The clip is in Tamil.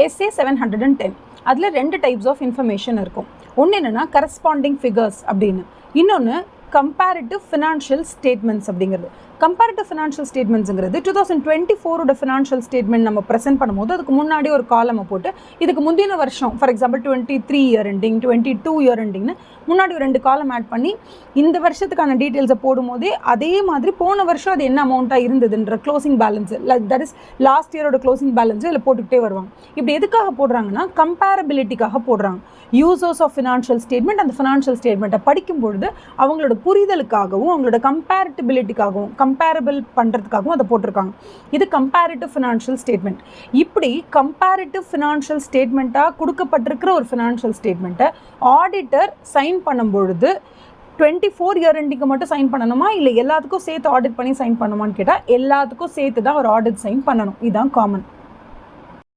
SA 710 அதில் 2 டைப்ஸ் ஆஃப் இன்ஃபர்மேஷன் இருக்கும். ஒன்று என்னென்னா கரஸ்பாண்டிங் ஃபிகர்ஸ் அப்படின்னு, இன்னொன்று கம்பேரிட்டிவ் ஃபினான்ஷியல் ஸ்டேட்மெண்ட்ஸ் அப்படிங்கிறது. கம்பேரிட்டிவ் ஃபினான்ஷியல் ஸ்டேட்மெண்ட்ஸுங்கிறது 2024 ஃபினான்ஷியல் ஸ்டேட்மெண்ட் நம்ம ப்ரெசென்ட் பண்ணும்போது அதுக்கு முன்னாடி ஒரு காலமை போட்டு இதுக்கு முந்தின வருஷம், for example 23 year ending, 22 year எண்டிங்னு முன்னாடி ஒரு 2 காலம் ஆட் பண்ணி இந்த வருஷத்துக்கான டீட்டெயில்ஸை போடும்போதே அதே மாதிரி போன வருஷம் அது என்ன அமௌண்ட்டாக இருந்ததுன்ற closing balance, that is last இயரோட க்ளோசிங் பேலன்ஸு இதில் போட்டுக்கிட்டே வருவாங்க. இப்படி எதுக்காக போடுறாங்கன்னா கம்பேரபிலிட்டிக்காக போடுறாங்க. யூசர்ஸ் ஆஃப் ஃபினான்ஷியல் ஸ்டேட்மெண்ட் அந்த ஃபினான்ஷியல் ஸ்டேட்மெண்ட்டை படிக்கும்பொழுது அவங்களோட புரிதலுக்காகவும் அவங்களோட கம்பேரிட்டிபிலிட்டிக்காகவும் கம்பேரபிள் பண்ணுறதுக்காகவும் அதை போட்டிருக்காங்க. இது கம்பேரிட்டிவ் ஃபினான்ஷியல் ஸ்டேட்மெண்ட். இப்படி கம்பேரிட்டிவ் ஃபினான்ஷியல் ஸ்டேட்மெண்ட்டாக கொடுக்கப்பட்டிருக்கிற ஒரு ஃபினான்ஷியல் ஸ்டேட்மெண்ட்டை ஆடிட்டர் சைன் பண்ணும்பொழுது 24 இயர் எண்டிங்கு மட்டும் சைன் பண்ணணுமா, இல்லை எல்லாத்துக்கும் சேர்த்து ஆடிட் பண்ணி சைன் பண்ணணுமான்னு கேட்டால் எல்லாத்துக்கும் சேர்த்து தான் ஒரு ஆடிட் சைன் பண்ணணும். இதுதான் காமன்.